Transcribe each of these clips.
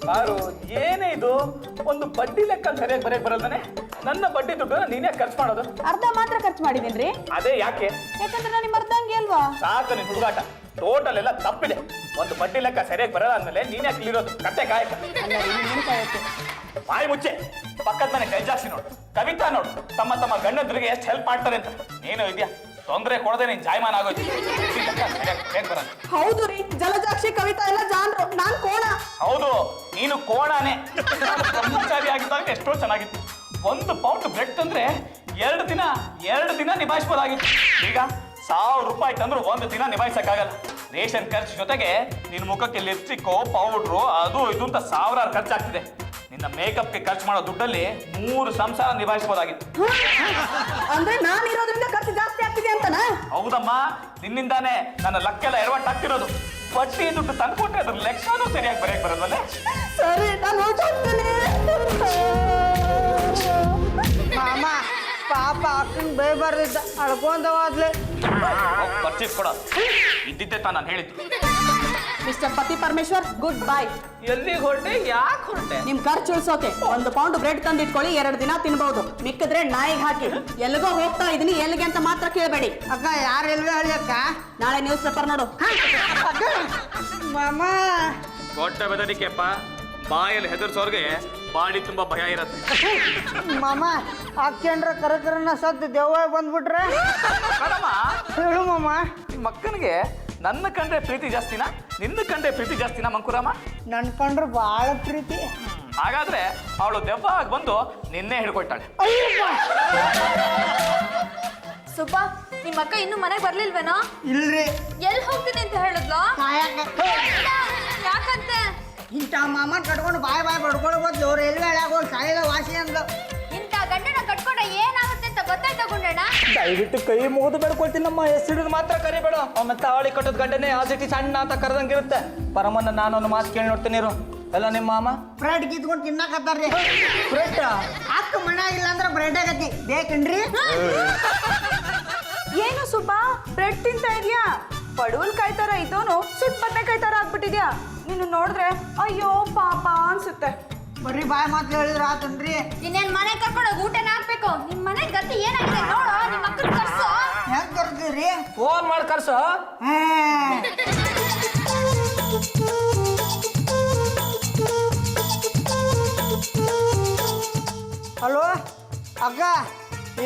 ಬಾರು ಏನೇ ಇದು ಒಂದು ಬಡ್ಡಿ ಲೆಕ್ಕ ಸರಿಯಾಗಿ ಬರೆಯಕ್ ಬರಲ್ದಾನೆ. ನನ್ನ ಬಡ್ಡಿ ದುಡ್ಡು ನೀನೇ ಖರ್ಚು ಮಾಡೋದು. ಅರ್ಧ ಮಾತ್ರ ಖರ್ಚು ಮಾಡಿದೀನ್ರಿ. ಅದೇ ಯಾಕೆ? ಯಾಕಂದ್ರೆ ನಾನು ನಿಮ್ಮ ಅರ್ಧಂಗೆ ಅಲ್ವಾ? ಸಾಕು ನಿನ್ ಹುಡುಗಾಟ. ಟೋಟಲ್ ಎಲ್ಲ ತಪ್ಪಿದೆ. ಒಂದು ಬಡ್ಡಿ ಲೆಕ್ಕ ಸರಿಯಾಗಿ ಬರಲ್ಲ ಅಂದ್ಮೇಲೆ ನೀನೇ ಇಲ್ಲಿರೋದು ಕಟ್ಟೆ ಕಾಯಕ. ಬಾಯಿ ಮುಚ್ಚೆ. ಪಕ್ಕದ ಮನೆ ಕೈಜಾಕ್ಷಿ ನೋಡು, ಕವಿತಾ ನೋಡು, ತಮ್ಮ ತಮ್ಮ ಗಂಡಂದ್ರಿಗೆ ಎಷ್ಟು ಹೆಲ್ಪ್ ಮಾಡ್ತಾರೆ ಅಂತ. ನೀನು ಇದೆಯಾ ತೊಂದರೆ ಕೊಡದೆ ನೀನ್ ಜಾಯಮಾನ ಆಗೋಯ್ತು. ಹೌದು ರೀ, ಜಲಜಾಕ್ಷಿ ಕವಿತಾ ಎಲ್ಲ ಜಾನ್ರು, ನಾನ್ ಕೋಣ. ಹೌದು, ನೀನು ಕೋಣಾನೆ. ಬ್ರಹ್ಮಚಾರಿ ಆಗಿದ್ದಾಗ ಎಷ್ಟೋ ಚೆನ್ನಾಗಿತ್ತು. 1 ಪೌಂಡ್ ಬ್ರೆಡ್ ತಂದ್ರೆ 2 ದಿನ ನಿಭಾಯಿಸ್ಬೋದಾಗಿತ್ತು. ಈಗ 1000 ರೂಪಾಯಿ ತಂದ್ರು 1 ದಿನ ನಿಭಾಯಿಸಕ್ಕಾಗಲ್ಲ. ರೇಷನ್ ಖರ್ಚು ಜೊತೆಗೆ ನಿನ್ ಮುಖಕ್ಕೆ ಲಿಪ್ಸ್ಟಿಕ್ಕು, ಪೌಡ್ರು, ಅದು ಇದು ಅಂತ 1000 ಖರ್ಚಾಗ್ತಿದೆ. ನಿನ್ನ ಮೇಕಪ್ಗೆ ಖರ್ಚು ಮಾಡೋ ದುಡ್ಡಲ್ಲಿ 3 ಸಂಸಾರ ನಿಭಾಯಿಸಬಹುದಾಗಿತ್ತು. ಅಂದ್ರೆ ನಾನು ಇರೋದ್ರಿಂದ ಖರ್ಚು ಜಾಸ್ತಿ ಆಗ್ತಿದೆ ಅಂತನಾ? ಹೌದಮ್ಮ, ನಿನ್ನಿಂದಾನೇ ನನ್ನ ಲಕ್ಕೆಲ್ಲ ಎಡವಟ್ಟಾಗ್ತಿರೋದು. ಬಡ್ಡಿ ದುಡ್ಡು ತಂದ್ಕೊಟ್ರೆ ಅದ್ರ ಲೆಕ್ಕನೂ ಸರಿಯಾಗಿ ಬರೆಯಕ್ ಬರೋದಲ್ಲೇ. ಸರಿ, ನಾನು ಹೊರಟೋಗ್ತೇನೆ. ಮಾಮ ಪಾಪ ಅಕ್ಕನ ಬೈಬಾರ್ದಿದ್ದ, ಅಳ್ಕೊಂತ ಹೋದ್ಲೆ. ಪರ್ಚೇಸ್ ಕೊಡ ಇದ್ದಿದ್ದೆ ತಾ ನಾನು ಹೇಳಿದ್ದು. ಮಿಸ್ಟರ್ ಪತಿ ಪರಮೇಶ್ವರ್, ಗುಡ್ ಬೈ. ಎಲ್ಲಿಗೆ ಹೊರಟೆ? ಯಾಕೆ ಹೊರಟೆ? ನಿಮ್ ಖರ್ಚು ಉಳಿಸೋಕೆ 1 ಪೌಂಡ್ ಬ್ರೆಡ್ ತಂದಿಟ್ಕೊಳ್ಳಿ, 2 ದಿನ ತಿನ್ಬಹುದು. ಮಿಕ್ಕಿದ್ರೆ ನಾಯಿಗೆ ಹಾಕಿ. ಎಲ್ಲಿಗೋ ಹೋಗ್ತಾ ಇದೀನಿ, ಎಲ್ಲಿಗೆ ಅಂತ ಮಾತ್ರ ಕೇಳಬೇಡಿ. ಅಕ್ಕ ಯಾರು ಎಲ್ವೇ ಹೇಳಿ ಅಕ್ಕ? ನಾಳೆ ನ್ಯೂಸ್ ಪೇಪರ್ ನೋಡು. ಅಕ್ಕ ಮಾಮ ಕೊಟ್ಟೆ ಬೆದರಿಕೆಪ್ಪ. ಬಾಯಲ್ಲಿ ಹೆದರ್ಸೋರ್ಗೆ ಬಾಡಿ ತುಂಬಾ ಭಯ ಇರತ್ತೆ. ಮಾಮ ಅಕ್ಕೇನ್ರ ಕರಕರನ್ನ ಸದ್ದು ದೆವ್ವ ಬಂದ್ಬಿಟ್ರೆ ಹೇಳು ಮಾಮ. ನಿಮ್ಮ ಅಕ್ಕನಿಗೆ ನನ್ನ ಕಂಡ್ರೆ ಪ್ರೀತಿ ಜಾಸ್ತಿನಾ, ನಿನ್ನ ಕಂಡ್ರೆ ಪ್ರೀತಿ ಜಾಸ್ತಿನಾ ಮಂಕುರಾಮ? ನನ್ ಕಂಡ್ರೆ ಬಹಳ ಪ್ರೀತಿ. ಹಾಗಾದ್ರೆ ಅವಳು ದೆವ್ವ ಆಗಿ ಬಂದು ನಿನ್ನೆ ಹಿಡ್ಕೊಳ್ತಾಳೆ. ಸುಬ್ಬ, ನಿಮ್ಮ ಅಕ್ಕ ಇನ್ನು ಮನೆಗೆ ಬರ್ಲಿಲ್ವೇನೋ? ಇಲ್ರಿ. ಎಲ್ಲಿ ಹೋಗ್ತೀನಿ ಅಂತ ಹೇಳಿದ್ಲು? ಯಾಕಂತೆ? ಇಂಥ ಮಾಮ ಕಟ್ಕೊಂಡು ಬಾಯ್ ಬಡ್ಕೊಳ್ಳೋ ಬದ್ಲು ರೈಲ್ವೆ ಹೋಗಿ ಸಾಯಿದ ವಾಸಿ ಅಂದ್ಲು. ಇಂಥ ಗಂಡನ ಕಟ್ಕೊಂಡ ಏನಾಗುತ್ತೆ ಅಂತ ಗೊತ್ತಾಯ್ತಾ ಗುಂಡಣ್ಣ? ದಯವಿಟ್ಟು ಕೈ ಮುಗಿದು ಬೆಳ್ಕೊಳ್ತೀನಿ ನಮ್ಮ ಹೆಸರು ಮಾತ್ರ ಕರಿಬೇಡ. ಒಮ್ಮೆ ತಾವಳಿ ಕಟ್ಟೋದ್ ಗಂಡನೇ ಆಸಿಟಿ ಸಣ್ಣ ಅಂತ ಕರೆದಂಗಿರುತ್ತೆ. ಪರಮನ್ನ ನಾನೊಂದು ಮಾತು ಕೇಳಿ ನೋಡ್ತೀನಿ ಇರು. ಎಲ್ಲ ನಿಮ್ಮ ಮಾಮ ಬ್ರೆಡ್ ಕಿತ್ಕೊಂಡು ತಿನ್ನಕತ್ತಾರ್ರಿ. ಬ್ರೆಡ್ ಅಕ್ಕ ಮನ್ಯಾಗಿಲ್ಲ ಅಂದ್ರೆ ಬ್ರೆಡ್ ಆಗತಿ ಬೇಕನ್ರಿ? ಏನು ಸುಬ್ಬ, ಬ್ರೆಡ್ ತಿಂತಾ ಇದೀಯಾ? ಪಡವಲ್ಕಾಯಿ ತರ ಇದ್ದೋನು ಸುಟ್ ಬದನೆಕಾಯಿ ತರ ಆಗ್ಬಿಟ್ಟಿದ್ಯಾ. ನೀನು ನೋಡಿದ್ರೆ ಅಯ್ಯೋ ಪಾಪ ಅನ್ಸುತ್ತೆ. ಬರ್ರಿ ಬಾಯ್ ಮಾತು ಹೇಳಿದ್ರ ಆತನ್ರಿ. ಇನ್ನೇನ್ ಮನೆ ಕರ್ಕೊಂಡೋಗಿ ಊಟನ ಹಾಕ್ಬೇಕು. ನಿಮ್ ಮನೆ ಗತಿ ಏನಾಗಿದೆ ನೋಡು. ನಿಮ್ಮ ಅಕ್ಕನ ಕರ್ಸು. ಹೆಂಗ್ ಕರ್ತೀರಿ? ಫೋನ್ ಮಾಡಿ ಕರ್ಸು. ಹಲೋ ಅಕ್ಕ,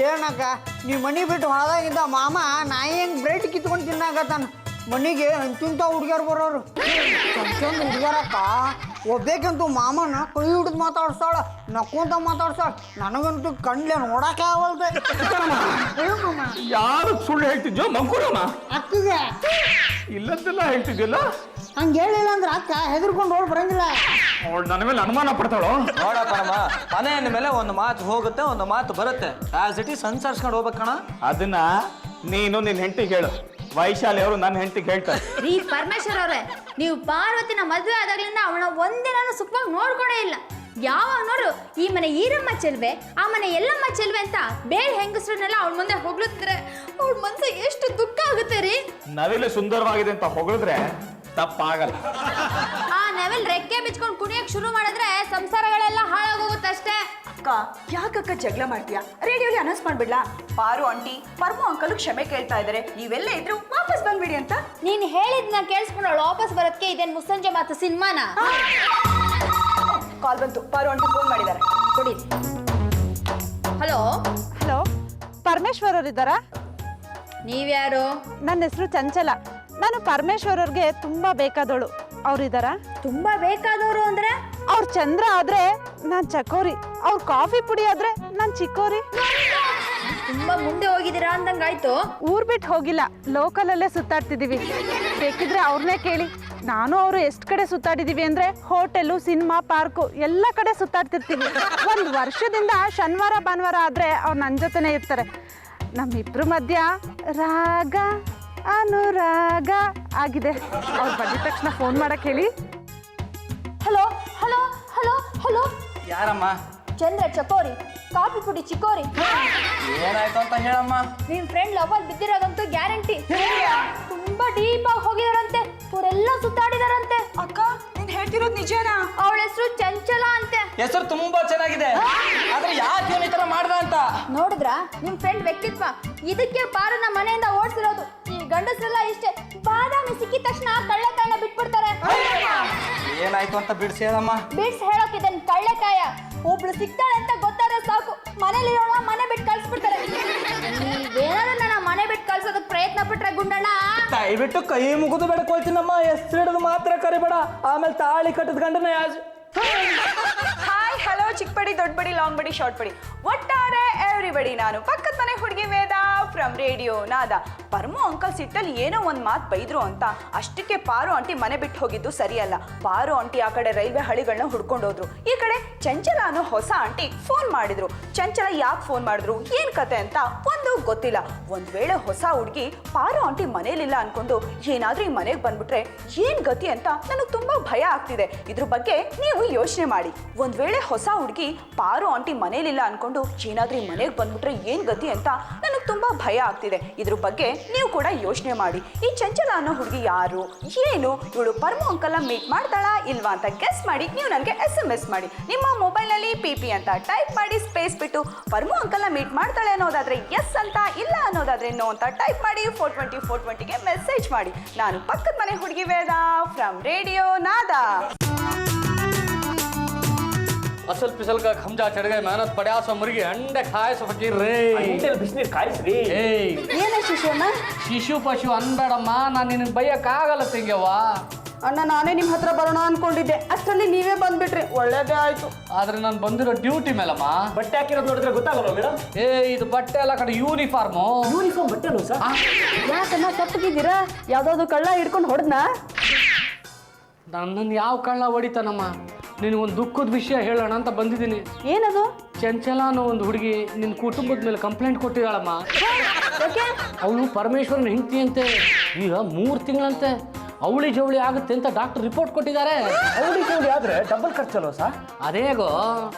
ಏನಕ್ಕ ನೀವು ಮನೆ ಬಿಟ್ಟು ಹೊಳದಾಗಿದ್ದ ಮಾಮ ನಾಯಿ ಹೆಂಗೆ ಬ್ರೆಡ್ ಕಿತ್ಕೊಂಡು ತಿನ್ನಾಕತ್ತಾನ. ಮನೆಗೆ ಅಂತಿಂತ ಹುಡುಗಿಯರು ಬರೋರು. ಚಂದ ಹುಡುಗಿಯರಕ್ಕ ಒಬ್ಬೇಕಂತೂ ಮಾಮನ ಕೈ ಹಿಡಿದು ಮಾತಾಡ್ಸಾಳ, ನಕ್ಕೊಂತ ಮಾತಾಡ್ಸಾಳ. ನನಗಂತೂ ಕಣ್ಲೆ ನೋಡಕ್ಕೆ ಆಗಲ್ದೆ. ಯಾರು ಸುಳ್ಳು ಹೇಳ್ತಿದ್ಯೋ ಮಂಕುರಾಮ? ಅಕ್ಕಗೆ ಇಲ್ಲದ್ದೆಲ್ಲ ಹೇಳ್ತಿದ್ಯಲ್ಲ. ಹಂಗೆ ಹೇಳಿಲ್ಲ ಅಂದ್ರೆ ಅಕ್ಕ ಹೆದರ್ಕೊಂಡು ಓಡ್ ಬರಂಗಿಲ್ಲ. ಅವಳು ನನ್ನ ಮೇಲೆ ಅನುಮಾನ ಪಡ್ತಾಳೋ? ನೋಡ ಪರಮ, ಮನೆ ಮೇಲೆ ಒಂದು ಮಾತು ಹೋಗುತ್ತೆ, ಒಂದು ಮಾತು ಬರುತ್ತೆ. ಆಸ್ ಇಟ್ ಈಸ್ ಅನ್ಸರ್ಸ್ಕೊಂಡು ಹೋಗ್ಬೇಕಣ. ಅದನ್ನ ನೀನು ನಿನ್ನ ಹೆಂಡತಿಗೆ ಹೇಳು. ವೈಶಾಲಿ ಅವರು ನನ್ನ ಹೆಂಡತಿಗೆ ಹೇಳ್ತಾರೆ. ರೀ ಪರಮೇಶ್ವರ್ ಅವ್ರೆ, ನೀವು ಪಾರ್ವತಿನ ಮದುವೆ ಆದಾಗ್ಲಿಂದ ಅವಳ ಒಂದಿನಾನು ಸುಖವಾಗಿ ನೋಡ್ಕೊಡೇ ಇಲ್ಲ. ಯಾವನವರು ಈ ಮನೆ ಈರಮ್ಮ ಚೆಲ್ವೆ, ಆ ಮನೆ ಎಲ್ಲಮ್ಮ ಚೆಲ್ವೆ ಅಂತ ಬೇರೆ ಹೆಂಗಸ್ರನ್ನೆಲ್ಲ ಅವಳ ಮುಂದೆ ಹೊಗಳುತ್ತಿದ್ರೆ ಅವಳ ಮನ್ಸಿಗೆ ಎಷ್ಟು ದುಃಖ ಆಗುತ್ತೆ ರೀ. ನವಿಲು ಸುಂದರವಾಗಿದೆ ಅಂತ ಹೊಗಳಿದ್ರೆ ತಪ್ಪಾಗಲ್ಲ. ಆ ನೆವಲ್ ರೆಕ್ಕೆ ಬಿಚ್ಕೊಂಡು ಕುಣಿಯಕ್ ಶುರು ಮಾಡಿದ್ರೆ ಸಂಸಾರಗಳೆಲ್ಲ ಹಾಳಾಗೋಗುತ್ತೆ ಅಷ್ಟೇ. ಅಕ್ಕ, ಯಾಕಕ್ಕ ಜಗಳ ಮಾಡ್ತೀಯಾ? ರೇಡಿಯೋಲಿ ಅನೌನ್ಸ್ ಮಾಡ್ಬಿಡ್ಲಾ? ಪಾರು ಆಂಟಿ ಪರ್ಮು ಅಂಕಲ್ ಕ್ಷಮೆ ಕೇಳ್ತಾ ಇದಾರೆ, ನೀವೆಲ್ಲ ಇದ್ರು ವಾಪಸ್ ಬಂದ್ಬಿಡಿ ಅಂತ. ನೀನ್ ಹೇಳಿದ್ನ ಕೇಳಿಸ್ಕೊಂಡು ಅವಳು ವಾಪಸ್ ಬರೋದಕ್ಕೆ ಇದೇನ್ ಮುಸ್ಸಂಜೆ ಮಾತು ಸಿನಿಮಾನ? ಕಾಲ್ ಬಂತು, ಪಾರು ಆಂಟಿ ಫೋನ್ ಮಾಡಿದ್ದಾರೆ, ಕೊಡಿ. ಹಲೋ ಹಲೋ, ಪರಮೇಶ್ವರ್ ಅವರಿದ್ದಾರಾ? ನೀವ್ಯಾರು? ನನ್ನ ಹೆಸರು ಚಂಚಲ. ನಾನು ಪರಮೇಶ್ವರ್ ಅವ್ರಿಗೆ ತುಂಬಾ ಬೇಕಾದವಳು. ಅವ್ರಿದ್ದಾರಾ? ತುಂಬಾ ಬೇಕಾದವರು ಅಂದ್ರೆ? ಅವ್ರ ಚಂದ್ರ ಆದ್ರೆ ನಾನ್ ಚಕೋರಿ, ಅವ್ರ ಕಾಫಿ ಪುಡಿ ಆದ್ರೆ ನಾನ್ ಚಿಕ್ಕೋರಿ. ತುಂಬಾ ಮುಂದೆ ಹೋಗಿದ್ದೀರಾ ಅಂದಂಗಾಯ್ತು. ಊರ್ ಬಿಟ್ಟು ಹೋಗಿಲ್ಲ, ಲೋಕಲ್ ಅಲ್ಲೇ ಸುತ್ತಾಡ್ತಿದೀವಿ. ಬೇಕಿದ್ರೆ ಅವ್ರನ್ನೇ ಕೇಳಿ. ನಾನು ಅವರು ಎಷ್ಟು ಕಡೆ ಸುತ್ತಾಡಿದೀವಿ ಅಂದ್ರೆ ಹೋಟೆಲು, ಸಿನಿಮಾ, ಪಾರ್ಕು ಎಲ್ಲ ಕಡೆ ಸುತ್ತಾಡ್ತಿರ್ತೀವಿ. 1 ವರ್ಷದಿಂದ ಶನಿವಾರ ಭಾನುವಾರ ಆದ್ರೆ ಅವ್ರು ನನ್ನ ಜೊತೆನೇ ಇರ್ತಾರೆ. ನಮ್ಮಿಬ್ರು ಮಧ್ಯ ರಾಗ ಅನುರಾಗ ಆಗಿದೆ. ಅವ್ರು ಬಂದಿದ ತಕ್ಷಣ ಫೋನ್ ಮಾಡಕ್ ಹೇಳಿ. ಹಲೋ ಹಲೋ ಹಲೋ ಹಲೋ, ಯಾರಮ್ಮ? ಚಂದ್ರ ಚಕೋರಿ, ಕಾಫಿ ಪುಡಿ ಚಿಕೋರಿ. ಏನಾಯ್ತು ಅಂತ ಹೇಳಮ್ಮ. ನಿಮ್ ಫ್ರೆಂಡ್ ಲವರ್ ಬಿದ್ದಿರೋದಂತೂ ಗ್ಯಾರಂಟಿ. ತುಂಬಾ ಡೀಪ್ ಆಗಿ ಹೋಗಿದಾರಂತೆ, ಅವರೆಲ್ಲ ಸುತ್ತಾಡಿದಾರಂತೆ. ಅಕ್ಕ, ನೀನ್ ಹೇಳ್ತಿರೋದು ನಿಜನಾ? ಅವಳ ಹೆಸರು ಚಂಚಲ ಅಂತೆ. ಹೆಸರು ತುಂಬಾ ಚೆನ್ನಾಗಿದೆ, ಆದ್ರೆ ಯಾಕೆ ಈ ತರ ಮಾಡ್ದ ಅಂತ ನೋಡಿದ್ರ ನಿಮ್ ಫ್ರೆಂಡ್ ವ್ಯಕ್ತಿತ್ವ. ಇದಕ್ಕೆ ಪಾರನ ಮನೆಯಿಂದ ಓಡಿಸಿರೋದು. ಈ ಗಂಡಸರೆಲ್ಲ ಇಷ್ಟೇ, ಬಾದಾಮಿ ಸಿಕ್ಕಿದ ತಕ್ಷಣ ಕಳ್ಳೆಕಾಯಿನ ಬಿಟ್ಬಿಡ್ತಾರೆ. ಏನಾಯ್ತು ಅಂತ ಬಿಡ್ಸಿ ಹೇಳಮ್ಮ. ಬಿಡ್ಸ್ ಹೇಳೋಕಿದ್ದೇನೆ, ಕಳ್ಳೆಕಾಯ ಒಬ್ಳು ಸಿಗ್ತಾಳೆ ಅಂತ ಗೊತ್ತಾದ್ರೆ ಸಾಕು, ಮನೇಲಿರೋಣ ಮನೆ ಬಿಟ್ಟು ಕಳ್ಸ್ಬಿಡ್ತಾರೆ. ಏನಾದ್ರು ನನ್ನ ಮನೆ ಬಿಟ್ಟು ಕಳ್ಸೋದಕ್ಕೆ ಪ್ರಯತ್ನ ಪಟ್ರೆ ಗುಂಡಣ್ಣ, ದಯವಿಟ್ಟು ಕೈ ಮುಗಿದು ಬೆಡ್ಕೊಳ್ತೀನಮ್ಮ, ಹೆಸರು ಹಿಡಿದು ಮಾತ್ರ ಕರಿಬೇಡ, ಆಮೇಲೆ ತಾಳಿ ಕಟ್ಟದ ಗಂಡನ ಹಾಯ್ ಹಲೋ ಚಿಕ್ಕ ಬಡಿ ದೊಡ್ಡ ಬಡಿ ಲಾಂಗ್ ಬಡಿ ಶಾರ್ಟ್ ಬಡಿ ಒಟ್ಟಾರೆ ಎವ್ರಿಬಡಿ. ನಾನು ಪಕ್ಕದ ಮನೆ ಹುಡುಗಿ ವೇದ ಫ್ರಮ್ ರೇಡಿಯೋ ನಾದ. ಪರಮು ಅಂಕಲ್ ಸಿಟ್ಟಲ್ಲಿ ಏನೋ ಒಂದು ಮಾತು ಬೈದ್ರು ಅಂತ ಅಷ್ಟಕ್ಕೆ ಪಾರು ಆಂಟಿ ಮನೆ ಬಿಟ್ಟು ಹೋಗಿದ್ದು ಸರಿಯಲ್ಲ. ಪಾರು ಆಂಟಿ ಆ ಕಡೆ ರೈಲ್ವೆ ಹಳಿಗಳನ್ನ ಹುಡ್ಕೊಂಡು ಹೋದ್ರು. ಈ ಕಡೆ ಚಂಚಲ ಅನ್ನೋ ಹೊಸ ಆಂಟಿ ಫೋನ್ ಮಾಡಿದ್ರು. ಚಂಚಲ ಯಾಕೆ ಫೋನ್ ಮಾಡಿದ್ರು, ಏನ್ ಕತೆ ಅಂತ ಒಂದು ಗೊತ್ತಿಲ್ಲ. ಒಂದ್ ವೇಳೆ ಹೊಸ ಹುಡುಗಿ ಪಾರು ಆಂಟಿ ಮನೇಲಿಲ್ಲ ಅನ್ಕೊಂಡು ಏನಾದ್ರೂ ಈ ಮನೆಗೆ ಬಂದ್ಬಿಟ್ರೆ ಏನ್ ಗತಿ ಅಂತ ನನಗೆ ತುಂಬಾ ಭಯ ಆಗ್ತಿದೆ. ಇದ್ರ ಬಗ್ಗೆ ನೀವು ಯೋಚನೆ ಮಾಡಿ. ಒಂದ್ ವೇಳೆ ಹೊಸ ಹುಡುಗಿ ಪಾರು ಆಂಟಿ ಮನೇಲಿಲ್ಲ ಅನ್ಕೊಂಡು ಏನಾದ್ರೂ ಈ ಮನೆಗೆ ಬಂದ್ಬಿಟ್ರೆ ಏನ್ ಗತಿ ಅಂತ ನನಗೆ ತುಂಬಾ ಭಯ ಆಗ್ತಿದೆ. ಇದ್ರ ಬಗ್ಗೆ ನೀವು ಕೂಡ ಯೋಚನೆ ಮಾಡಿ. ಈ ಚಂಚಲ ಅನ್ನೋ ಹುಡುಗಿ ಯಾರು, ಏನು, ಇವಳು ಪರಮು ಅಂಕಲ್ನ ಮೀಟ್ ಮಾಡ್ತಾಳಾ ಇಲ್ವಾ ಅಂತ ಗೆಸ್ ಮಾಡಿ ನೀವು ನನಗೆ SMS ಮಾಡಿ. ನಿಮ್ಮ ಮೊಬೈಲ್ನಲ್ಲಿ PP ಅಂತ ಟೈಪ್ ಮಾಡಿ, ಸ್ಪೇಸ್ ಬಿಟ್ಟು ಪರಮು ಅಂಕಲ್ನ ಮೀಟ್ ಮಾಡ್ತಾಳೆ ಅನ್ನೋದಾದ್ರೆ ಎಸ್ ಅಂತ, ಇಲ್ಲ ಅನ್ನೋದಾದ್ರೆ ನೋ ಅಂತ ಟೈಪ್ ಮಾಡಿ 420 ಮೆಸೇಜ್ ಮಾಡಿ. ನಾನು ಪಕ್ಕದ ಮನೆ ಹುಡುಗಿ ವೇದ ಫ್ರಮ್ ರೇಡಿಯೋ ನಾದ. असल पिसल का खमजा चढ़ गए, मेहनत पड़ा सो मुर्गी अंडे खाए सो फकीर रे ಬಿಸಿನೀರು ಕಾಯಿಸ್ರಿ. ಏನ ಶಿಶುನ ಶಿಶು ಪಶು ಅನ್ಬೇಡಮ್ಮ, ನಾನು ನಿನಗೆ ಬೈಯಕ್ಕಾಗಲ್ಲ ತೆಂಗೆವ್ವ. ಅಣ್ಣ ನಾನೇ ನಿಮ್ಮ ಹತ್ರ ಬರೋಣ ಅನ್ಕೊಂಡಿದ್ದೆ, ಅಷ್ಟರಲ್ಲಿ ನೀವೇ ಬಂದ್ಬಿಟ್ರಿ, ಒಳ್ಳೇದೇ ಆಯ್ತು. ಆದ್ರೆ ನಾನು ಬಂದಿರೋ ಡ್ಯೂಟಿ ಮೇಲಮ್ಮ. ಬಟ್ಟೆ ಹಾಕಿರೋದು ನೋಡಿದ್ರೆ ಗೊತ್ತಾಗಲ್ಲ ಮೇಡಮ್. ಇದು ಬಟ್ಟೆ ಎಲ್ಲ ಕಡೆ ಯೂನಿಫಾರ್ಮು. ಯೂನಿಫಾರ್ಮ್ ಬಟ್ಟೆನೂ ಸರ್. ಯಾಕನ್ನ ತಪ್ಪಗಿದ್ದೀರಾ, ಯಾವ್ದಾದ್ರು ಕಳ್ಳ ಹಿಡ್ಕೊಂಡು ಹೊಡೆದ್ನಾ? ನನ್ನನ್ನು ಯಾವ ಕಳ್ಳ ಹೊಡಿತಾನಮ್ಮ? ನಿನಗೊಂದು ದುಃಖದ ವಿಷಯ ಹೇಳೋಣ ಅಂತ ಬಂದಿದ್ದೀನಿ. ಏನದು? ಚಂಚಲ ಅನ್ನೋ ಒಂದು ಹುಡುಗಿ ನಿನ್ನ ಕುಟುಂಬದ ಮೇಲೆ ಕಂಪ್ಲೇಂಟ್ ಕೊಟ್ಟಿದ್ದಾಳಮ್ಮ. ಅವಳು ಪರಮೇಶ್ವರನ ಹೆಂಡತಿ ಅಂತೆ, ಈಗ 3 ತಿಂಗಳಂತೆ ಅವಳಿ ಜವಳಿ ಆಗುತ್ತೆ ಅಂತ ಡಾಕ್ಟರ್ ರಿಪೋರ್ಟ್ ಕೊಟ್ಟಿದ್ದಾರೆ. ಅವಳಿ ಜವಳಿ ಆದ್ರೆ ಡಬಲ್ ಖರ್ಚಲ್ವ ಸರ್? ಅದೇಗೋ,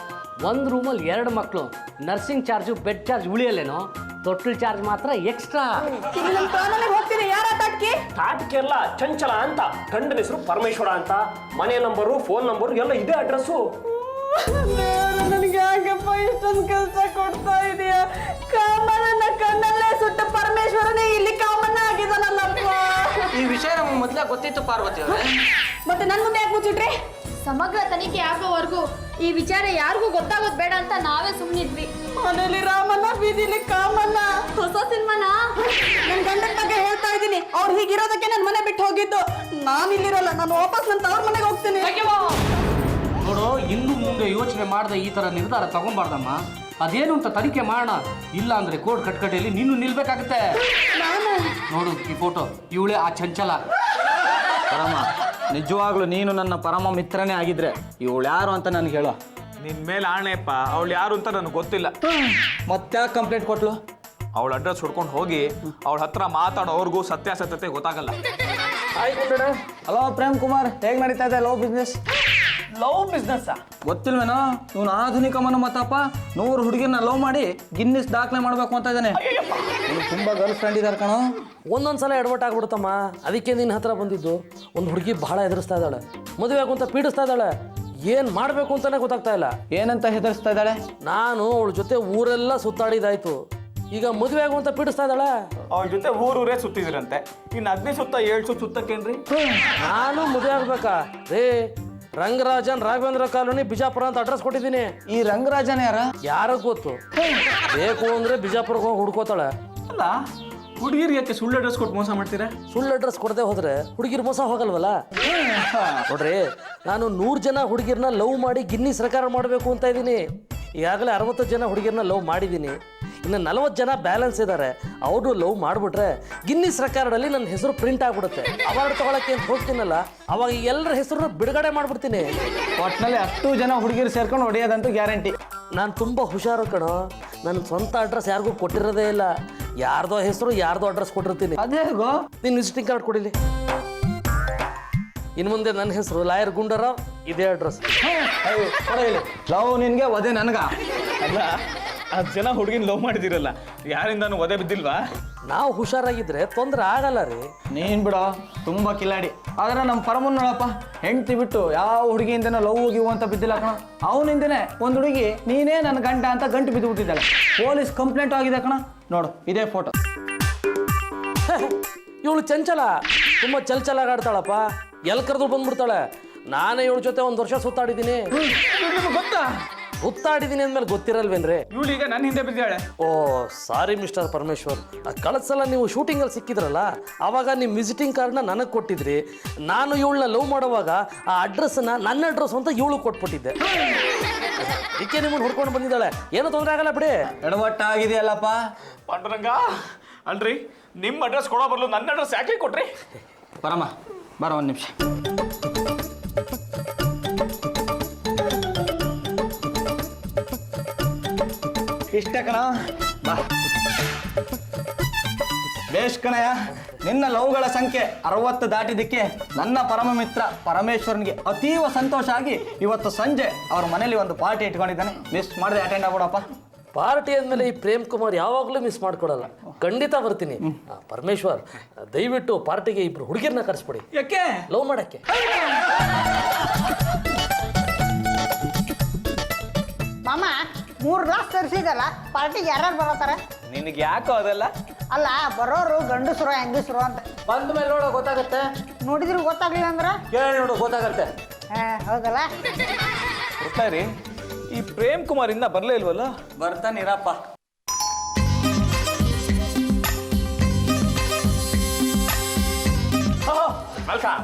ಒಂದು ರೂಮಲ್ಲಿ 2 ಮಕ್ಕಳು, ನರ್ಸಿಂಗ್ ಚಾರ್ಜು ಬೆಡ್ ಚಾರ್ಜ್ ಉಳಿಯಲ್ಲೇನೋ, ತೊಟ್ಟಲ್ ಚಾರ್ಜ್ ಮಾತ್ರ ಎಕ್ಸ್ಟ್ರಾ. ಹೋಗ್ತೀನಿ, ಯಾರ ತಾಟ್ಕಿ? ತಾಟಿಕೆಲ್ಲ ಚಂಚಲ ಅಂತ, ಗಂಡನ ಹೆಸರು ಪರಮೇಶ್ವರ ಅಂತ, ಮನೆ ನಂಬರು ಫೋನ್ ನಂಬರು ಎಲ್ಲ ಇದೇ ಅಡ್ರೆಸ್ಸು. ನನಗೆ ಯಾಕಪ್ಪ ಇಷ್ಟೊಂದು ಕೆಲಸ ಕೊಡ್ತಾ ಇದೀಯ? ಕಾಮನನ್ನ ಕಣ್ಣಲ್ಲೇ ಸುಟ್ಟ ಪರಮೇಶ್ವರನೇ ಇಲ್ಲಿ ಕಾಮನ್ನ ಆಗಿದಾನಲ್ಲಪ್ಪ. ಈ ವಿಷಯ ನಮಗೆ ಮೊದಲೇ ಗೊತ್ತಿತ್ತು ಪಾರ್ವತಿ ಅವರೇ, ಮತ್ತೆ ನನ್ ಮುಂದೆ ಯಾಕೆ ಮುಚ್ಚಿಟ್ರಿ? ಸಮಗ್ರ ತನಿಖೆ ಆಗೋವರೆಗೂ ಈ ವಿಚಾರ ಯಾರಿಗೂ ಗೊತ್ತಾಗೋದು ಬೇಡ ಅಂತ ನಾವೇ ಸುಮ್ಮನಿದ್ವಿ. ಮನೇಲಿ ರಾಮಣ್ಣ, ಬೀದಿಲಿ ಕಾಮಣ್ಣ. ಹೊಸ ಸಿನಿಮಾನ ನನ್ ಗಂಡನ ಬಗ್ಗೆ ಹೇಳ್ತಾ ಇದ್ದೀನಿ. ಅವ್ರು ಹೀಗಿರೋದಕ್ಕೆ ನನ್ ಮನೆ ಬಿಟ್ಟು ಹೋಗಿದ್ದು. ನಾನು ಇಲ್ಲಿರಲ್ಲ, ನಾನು ವಾಪಸ್ ನನ್ನ ತವ್ರ ಮನೆಗೆ ಹೋಗ್ತೀನಿ. ನೋಡು, ಇನ್ನು ಮುಂದೆ ಯೋಚನೆ ಮಾಡದೆ ಈ ಥರ ನಿರ್ಧಾರ ತಗೊಂಬಾರ್ದಮ್ಮ. ಅದೇನು ಅಂತ ತನಿಖೆ ಮಾಡೋಣ, ಇಲ್ಲ ಅಂದ್ರೆ ಕೋರ್ಟ್ ಕಟ್ಕಟೆಯಲ್ಲಿ ನೀನು ನಿಲ್ಬೇಕಾಗುತ್ತೆ. ನೋಡು ಈ ಫೋಟೋ, ಇವಳೇ ಆ ಚಂಚಲ. ಪರಮ, ನಿಜವಾಗ್ಲೂ ನೀನು ನನ್ನ ಪರಮ ಮಿತ್ರನೇ ಆಗಿದ್ರೆ ಇವಳು ಯಾರು ಅಂತ ನನಗೆ ಹೇಳೋ. ನಿನ್ ಮೇಲೆ ಆಣೆಪ್ಪ, ಅವಳು ಯಾರು ಅಂತ ನನಗೆ ಗೊತ್ತಿಲ್ಲ. ಮತ್ತ್ಯಾಕೆ ಕಂಪ್ಲೇಂಟ್ ಕೊಟ್ಲು? ಅವಳ ಅಡ್ರೆಸ್ ಹುಡ್ಕೊಂಡು ಹೋಗಿ ಅವಳ ಹತ್ರ ಮಾತಾಡೋರ್ಗೂ ಸತ್ಯಾಸತ್ಯತೆ ಗೊತ್ತಾಗಲ್ಲ. ಹಲೋ ಪ್ರೇಮ್ ಕುಮಾರ್, ಹೇಗೆ ನಡೀತಾ ಇದೆ ಲವ್ ಬಿಸ್ನೆಸ್? ಲವ್ ಬಿಸ್ನೆಸ್ ಗೊತ್ತಿಲ್ವೇನೋ, ಇವನು ಆಧುನಿಕ ಮನೋಮತಪ್ಪ. 100 ಹುಡುಗಿನ ಲವ್ ಮಾಡಿ ಗಿನ್ನಿಸ್ ದಾಖಲೆ ಮಾಡಬೇಕು ಅಂತ ಇದ್ದಾನೆ. ತುಂಬಾ ಗರ್ಲ್ ಫ್ರೆಂಡ್ ಇದಾರೆ ಕಣೋ. ಒಂದೊಂದ್ಸಲ ಎಡವಟ್ ಆಗ್ಬಿಡುತ್ತಮ್ಮ, ಅದಕ್ಕೆ ನಿನ್ನ ಹತ್ರ ಬಂದಿದ್ದು. ಒಂದು ಹುಡುಗಿ ಬಹಳ ಎದುರಿಸ್ತಾ ಇದ್ದಾಳೆ, ಮದುವೆ ಆಗು ಅಂತ ಪೀಡಿಸ್ತಾ ಇದ್ದಾಳೆ. ಏನು ಮಾಡಬೇಕು ಅಂತಾನೆ ಗೊತ್ತಾಗ್ತಾ ಇಲ್ಲ. ಏನಂತ ಹೆದರ್ಸ್ತಾ ಇದ್ದಾಳೆ? ನಾನು ಅವಳ ಜೊತೆ ಊರೆಲ್ಲ ಸುತ್ತಾಡಿದಾಯ್ತು, ಈಗ ಮದುವೆ ಆಗು ಅಂತ ಪೀಡಿಸ್ತಾ ಇದ್ದಾಳೆ. ಅವಳ ಜೊತೆ ಊರೂರೇ ಸುತ್ತಿದ್ರಂತೆ, ಇನ್ನು ಅಗ್ನಿ ಸುತ್ತ 7 ಸುತ್ತಕ್ಕೇನ್ರಿ? ನಾನು ಮದುವೆ ಆಗ್ಬೇಕಾ ರೇ? ರಂಗರಾಜನ್ ರಾಘವೇಂದ್ರ ಕಾಲೋನಿ ಬಿಜಾಪುರ ಅಂತ ಅಡ್ರೆಸ್ ಕೊಟ್ಟಿದ್ದೀನಿ. ಈ ರಂಗರಾಜನ ಯಾರ ಗೊತ್ತು, ಬೇಕು ಅಂದ್ರೆ ಬಿಜಾಪುರಕ್ಕೆ ಹೋಗಿ ಹುಡ್ಕೋತಾಳೆ. ಅಲ್ಲ, ಹುಡುಗಿರಿಗೆ ಯಾಕೆ ಸುಳ್ಳು ಅಡ್ರೆಸ್ ಕೊಟ್ಟು ಮೋಸ ಮಾಡ್ತೀರಾ? ಸುಳ್ಳು ಅಡ್ರೆಸ್ ಕೊಡದೆ ಹೋದ್ರೆ ಹುಡುಗಿರ್ ಮೋಸ ಹೋಗಲ್ವಲ್ಲ. ನೋಡ್ರಿ, ನಾನು 100 ಜನ ಹುಡುಗಿರ್ನ ಲವ್ ಮಾಡಿ ಗಿನ್ನಿಸ್ ರೆಕಾರ್ಡ್ ಮಾಡಬೇಕು ಅಂತ ಇದ್ದೀನಿ. ಈಗಾಗಲೇ 60 ಜನ ಹುಡುಗಿರ್ನ ಲವ್ ಮಾಡಿದ್ದೀನಿ, ಇನ್ನು 40 ಜನ ಬ್ಯಾಲೆನ್ಸ್ ಇದ್ದಾರೆ. ಅವರು ಲವ್ ಮಾಡಿಬಿಟ್ರೆ ಗಿನ್ನಿಸ್ ರೆಕಾರ್ಡಲ್ಲಿ ನನ್ನ ಹೆಸರು ಪ್ರಿಂಟ್ ಆಗ್ಬಿಡುತ್ತೆ. ಅವಾರ್ಡ್ ತಗೊಳಕ್ಕೆ ಅಂತ ಹೋಗ್ತೀನಲ್ಲ, ಅವಾಗ ಎಲ್ಲರ ಹೆಸರನ್ನ ಬಿಡುಗಡೆ ಮಾಡ್ಬಿಡ್ತೀನಿ. ಒಟ್ಟಿನಲ್ಲಿ 10 ಜನ ಹುಡುಗಿರು ಸೇರ್ಕೊಂಡು ಹೊಡೆಯೋದಂತೂ ಗ್ಯಾರಂಟಿ. ನಾನು ತುಂಬ ಹುಷಾರು ಕಣೋ, ನನ್ನ ಸ್ವಂತ ಅಡ್ರೆಸ್ ಯಾರಿಗೂ ಕೊಟ್ಟಿರೋದೇ ಇಲ್ಲ. ಯಾರ್ದೋ ಹೆಸರು ಯಾರ್ದೋ ಅಡ್ರೆಸ್ ಕೊಟ್ಟಿರ್ತೀನಿ. ಅದೇ ನೀನು ವಿಸಿಟಿಂಗ್ ಕಾರ್ಡ್ ಕೊಡಿಲಿ. ಇನ್ನು ಮುಂದೆ ನನ್ನ ಹೆಸರು ಲಾಯರ್ ಗುಂಡರಾವ್, ಇದೇ ಅಡ್ರೆಸ್. ಲವ್ ನಿನ್ಗೆ ವಧೆ ನನಗ. ಅಲ್ಲ, ಜನ ಹುಡುಗಿನ ಲವ್ ಮಾಡಿದಿರಲ್ಲ, ಯಾರಿಂದಾನು ಒದೆ ಬಿದ್ದಿಲ್ವಾ? ನಾವು ಹುಷಾರಾಗಿದ್ರೆ ತೊಂದರೆ ಆಗಲ್ಲ ರೀ. ನೀನ್ ಬಿಡೋ ತುಂಬಾ ಕಿಲಾಡಿ. ಆದ್ರೆ ನಮ್ಮ ಪರಮನ್ ನೋಡಪ್ಪ, ಹೆಂಡ್ತಿ ಬಿಟ್ಟು ಯಾವ ಹುಡುಗಿಯಿಂದನೂ ಲವ್ ಗಿವ್ ಅಂತ ಬಿದ್ದಿಲ್ಲ ಕಣ. ಅವನಿಂದನೇ ಒಂದು ಹುಡುಗಿ ನೀನೇ ನನ್ನ ಗಂಟ ಅಂತ ಗಂಟು ಬಿದ್ದು ಬಿಟ್ಟಿದ್ದಾಳೆ. ಪೊಲೀಸ್ ಕಂಪ್ಲೇಂಟ್ ಆಗಿದೆ ಕಣ. ನೋಡು ಇದೇ ಫೋಟೋ. ಇವಳು ಚಂಚಲ, ತುಂಬ ಚಲ್ಚಲಾಗಾಡ್ತಾಳಪ್ಪ. ಎಲ್ಲಿ ಕರೆದು ಬಂದ್ಬಿಡ್ತಾಳೆ. ನಾನೇ ಇವಳ ಜೊತೆ 1 ವರ್ಷ ಸುತ್ತಾಡಿದ್ದೀನಿ. ಗೊತ್ತಾ? ಸುತ್ತಾಡಿದ್ದೀನಿ ಅಂದ್ಮೇಲೆ ಗೊತ್ತಿರಲ್ವೇನ್ರಿ? ಇವಳೀಗ ನನ್ನ ಹಿಂದೆ ಬಿದ್ದಾಳೆ. ಓ ಸಾರಿ ಮಿಸ್ಟರ್ ಪರಮೇಶ್ವರ್. ಕಳೆದ ಸಲ ನೀವು ಶೂಟಿಂಗಲ್ಲಿ ಸಿಕ್ಕಿದ್ರಲ್ಲ, ಆವಾಗ ನಿಮ್ಮ ವಿಸಿಟಿಂಗ್ ಕಾರ್ಡ್ನ ನನಗೆ ಕೊಟ್ಟಿದ್ರಿ. ನಾನು ಇವಳನ್ನ ಲವ್ ಮಾಡುವಾಗ ಆ ಅಡ್ರೆಸ್ನ ನನ್ನ ಅಡ್ರೆಸ್ ಅಂತ ಇವಳು ಕೊಟ್ಬಿಟ್ಟಿದ್ದೆ. ಅದಕ್ಕೆ ನಿಮ್ಮನ್ನು ಹುಡ್ಕೊಂಡು ಬಂದಿದ್ದಾಳೆ. ಏನೂ ತೊಂದರೆ ಆಗಲ್ಲ ಬಿಡಿ. ಎಡವಟ್ಟಾಗಿದೆಯಲ್ಲಪ್ಪ. ಪಾಂಡುರಂಗ, ಅಲ್ರಿ ನಿಮ್ಮ ಅಡ್ರೆಸ್ ಕೊಡೋ ಬರಲು ನನ್ನ ಅಡ್ರೆಸ್ ಯಾಕೆ ಕೊಟ್ರಿ? ಬರಮ್ಮ, ಬರ ಒಂದು ನಿಮಿಷ. ಇಷ್ಟ ಕಣ, ಬಾ. ಬೇಷ್ ಕಣಯ್ಯ, ನಿನ್ನ ಲವ್ಗಳ ಸಂಖ್ಯೆ 60 ದಾಟಿದ್ದಕ್ಕೆ ನನ್ನ ಪರಮ ಮಿತ್ರ ಪರಮೇಶ್ವರನಿಗೆ ಅತೀವ ಸಂತೋಷ ಆಗಿ ಇವತ್ತು ಸಂಜೆ ಅವ್ರ ಮನೇಲಿ ಒಂದು ಪಾರ್ಟಿ ಇಟ್ಕೊಂಡಿದ್ದಾನೆ. ಮಿಸ್ ಮಾಡದೆ ಅಟೆಂಡ್ ಆಗ್ಬಿಡಪ್ಪ. ಪಾರ್ಟಿ ಅಂದಮೇಲೆ ಈ ಪ್ರೇಮ್ ಕುಮಾರ್ ಯಾವಾಗಲೂ ಮಿಸ್ ಮಾಡ್ಕೊಡಲ್ಲ. ಖಂಡಿತ ಬರ್ತೀನಿ. ಪರಮೇಶ್ವರ್, ದಯವಿಟ್ಟು ಪಾರ್ಟಿಗೆ 2 ಹುಡುಗಿರ್ನ ಕರೆಸ್ಬಿಡಿ. ಯಾಕೆ? ಲವ್ ಮಾಡಕ್ಕೆ. ಮಾಮ 3 ಗ್ಲಾಸ್ ತರಿಸಿದಲ್ಲ, ಪಾರ್ಟಿಗೆ ಯಾರ್ಯಾರು ಬರತ್ತಾರ? ನಿನಗೆ ಯಾಕೋ ಅದೆಲ್ಲ? ಅಲ್ಲ, ಬರೋರು ಗಂಡಸರು ಹೆಂಗಸರು ಅಂತ ಬಂದ ಮೇಲೆ ನೋಡೋ ಗೊತ್ತಾಗತ್ತೆ. ನೋಡಿದ್ರು ಗೊತ್ತಾಗ್ಲಿಲ್ಲ ಅಂದ್ರೆ ಕೇಳಿ ನೋಡು ಗೊತ್ತಾಗತ್ತೆ. ಹೌದಲ್ಲ? ಗೊತ್ತಾರಿ, ಈ ಪ್ರೇಮ್ ಕುಮಾರ್ ಇನ್ನ ಬರ್ಲೇ ಇಲ್ವಲ್ಲ? ಬರ್ತಾನಿರಪ್ಪ. ವೆಲ್ಕಮ್.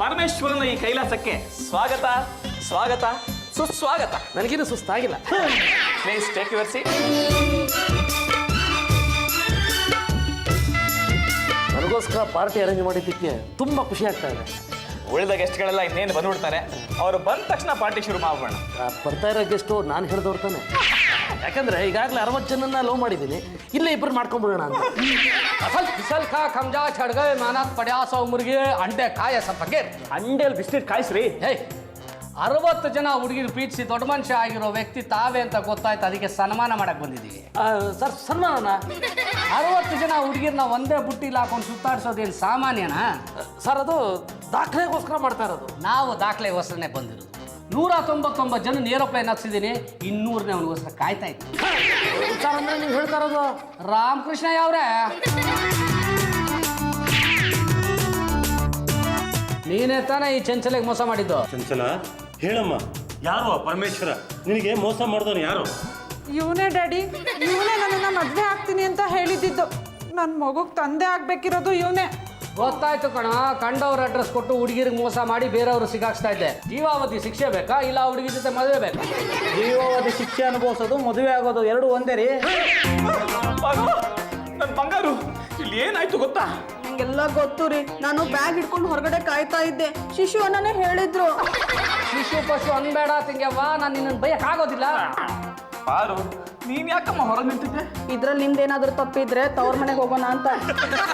ಪರಮೇಶ್ವರನ ಈ ಕೈಲಾಸಕ್ಕೆ ಸ್ವಾಗತ, ಸ್ವಾಗತ, ಸುಸ್ವಾಗತ. ನನಗೇನು ಸುಸ್ತಾಗಿಲ್ಲ. Please take your seat. ನನಗೋಸ್ಕರ ಪಾರ್ಟಿ ಅರೇಂಜ್ ಮಾಡಿದ್ದಕ್ಕೆ ತುಂಬ ಖುಷಿ ಆಗ್ತಾ ಇದೆ. ಉಳಿದ ಗೆಸ್ಟ್ಗಳೆಲ್ಲ ಇನ್ನೇನು ಬಂದ್ಬಿಡ್ತಾರೆ. ಅವರು ಬಂದ ತಕ್ಷಣ ಪಾರ್ಟಿ ಶುರು ಮಾಡೋಣ. ಬರ್ತಾ ಇರೋ ಗೆಸ್ಟು ನಾನು ಹಿಡಿದವ್ರು ತಾನೆ. ಯಾಕಂದ್ರೆ ಈಗಾಗಲೇ 60 ಜನನ್ನ ಲವ್ ಮಾಡಿದ್ದೀನಿ. ಇಲ್ಲೇ 2 ಮಾಡ್ಕೊಂಡ್ಬಿಡೋಣ ಅಂತ. ಅಸಲ್ ಬಿಸಲ್ ಖಾ ಖಂಜಾ ಚಡ್ಗೈ ಮಾನಕ್ ಪಡ್ಯಾಸ ಮುರ್ಗಿ ಅಂಡೆ ಕಾಯ ಸಪ್ಪಗೆ ಅಂಡೇಲ್ ಬಿಸ್ಕೆಟ್ ಕಾಯಿಸ್ರಿ. ಹೇ 60 ಜನ ಹುಡುಗಿರು ಪ್ರೀತಿಸಿ ದೊಡ್ಡ ಮನುಷ್ಯ ಆಗಿರೋ ವ್ಯಕ್ತಿ ತಾವೇ ಅಂತ ಗೊತ್ತಾಯ್ತು. ಅದಕ್ಕೆ ಸನ್ಮಾನ ಮಾಡಕ್ ಬಂದಿದ್ದೀವಿ. ಸರ್, ಸನ್ಮಾನನ? 60 ಜನ ಹುಡುಗಿರ್ನ ಒಂದೇ ಬುಟ್ಟಿಲಿ ಹಾಕೊಂಡು ಸುತ್ತಾಡ್ಸೋದೇನು ಸಾಮಾನ್ಯನಾ? ಸರ್, ಅದು ದಾಖಲೆಗೋಸ್ಕರ ಮಾಡ್ತಾ ಇರೋದು. ನಾವು ದಾಖಲೆಗೋಸ್ಕರನೇ ಬಂದಿರೋದು. 199 ಜನ ಏರೋಪ್ಲೇನ್ ಹಚ್ಚಿದ್ದೀನಿ. 200ನೇ ಅವನಿಗೋಸ್ಕರ ಕಾಯ್ತಾ ಇತ್ತು. ಸರ್, ಅಂದ್ರೆ ನೀವು ಹೇಳ್ತಾ ಇರೋದು ರಾಮಕೃಷ್ಣ ಯಾವ್ರೆ, ನೀನೇ ತಾನೇ ಈ ಚಂಚಲೆಗೆ ಮೋಸ ಮಾಡಿದ್ದು? ಚಂಚಲ, ಹೇಳಮ್ಮ, ಯಾರು ಪರಮೇಶ್ವರ? ನಿನಗೆ ಮೋಸ ಮಾಡಿದವನು ಯಾರು? ಇವನೇ ಡ್ಯಾಡಿ, ಇವನೇ ನನ್ನನ್ನು ಮದುವೆ ಆಗ್ತೀನಿ ಅಂತ ಹೇಳಿದ್ದಿದ್ದು. ನನ್ನ ಮಗುಗೆ ತಂದೆ ಆಗ್ಬೇಕಿರೋದು ಇವನೇ. ಗೊತ್ತಾಯ್ತು ಕಣ. ಕಂಡವ್ರ ಅಡ್ರೆಸ್ ಕೊಟ್ಟು ಹುಡುಗಿರಿಗೆ ಮೋಸ ಮಾಡಿ ಬೇರೆಯವರು ಸಿಗಾಕ್ಸ್ತಾ ಇದ್ದೆ. ಜೀವಾವಧಿ ಶಿಕ್ಷೆ ಬೇಕಾ, ಇಲ್ಲ ಹುಡುಗಿ ಜೊತೆ ಮದುವೆ ಬೇಕಾ? ಜೀವಾವಧಿ ಶಿಕ್ಷೆ ಅನುಭವಿಸೋದು, ಮದುವೆ ಆಗೋದು 2 ಒಂದೇ ರೀ. ನನ್ನ ಬಂಗಾರು, ಇಲ್ಲಿ ಏನಾಯ್ತು ಗೊತ್ತಾ? ನಂಗೆಲ್ಲ ಗೊತ್ತು ರೀ. ನಾನು ಬ್ಯಾಗ್ ಹಿಡ್ಕೊಂಡು ಹೊರಗಡೆ ಕಾಯ್ತಾ ಇದ್ದೆ. ಶಿಶು ಅನ್ನನೇ ಹೇಳಿದ್ರು. ಶಿಶು ಪಶು ಅನ್ಬೇಡ ತಿಂಗ್ಯವ್ವ, ನಾನು ನಿನ್ನನ್ನು ಬೈಯಕ್ಕಾಗೋದಿಲ್ಲ. ಪಾರು, ನೀನ್ ಯಾಕಮ್ಮ ಹೊರಗೆ ನಿಂತಿದ್ದೆ? ಇದ್ರಲ್ಲಿ ನಿಮ್ದೇನಾದ್ರೂ ತಪ್ಪಿದ್ರೆ ತವ್ರ ಮನೆಗೆ ಹೋಗೋಣ ಅಂತ.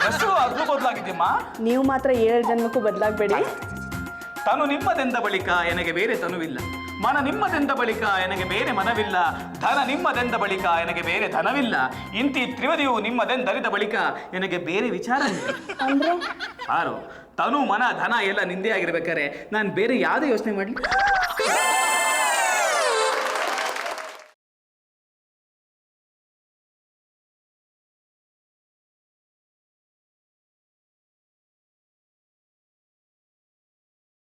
ಹೆಸರು ಅದು ಬದಲಾಗಿದ್ಯಮ್ಮ. ನೀವು ಮಾತ್ರ 7 ಜನ್ಮಕ್ಕೂ ಬದಲಾಗಬೇಡಿ. ತನು ನಿಮ್ಮದೆಂದ ಬಳಿಕ ನನಗೆ ಬೇರೆ ತನುವಿಲ್ಲ. ಮನ ನಿಮ್ಮದೆಂದ ಬಳಿಕ ನನಗೆ ಬೇರೆ ಮನವಿಲ್ಲ. ಧನ ನಿಮ್ಮದೆಂದ ಬಳಿಕ ನನಗೆ ಬೇರೆ ಧನವಿಲ್ಲ. ಇಂತಿ ತ್ರಿವದಿಯು ನಿಮ್ಮದೆಂದರಿದ ಬಳಿಕ ನನಗೆ ಬೇರೆ ವಿಚಾರವಿಲ್ಲ. ಅಂದ್ರೆ ಪಾರು, ತನು ಮನ ಧನ ಎಲ್ಲ ನಿಂದೆ ಆಗಿರ್ಬೇಕಾರೆ ನಾನು ಬೇರೆ ಯಾವುದೇ ಯೋಚನೆ ಮಾಡಲಿ?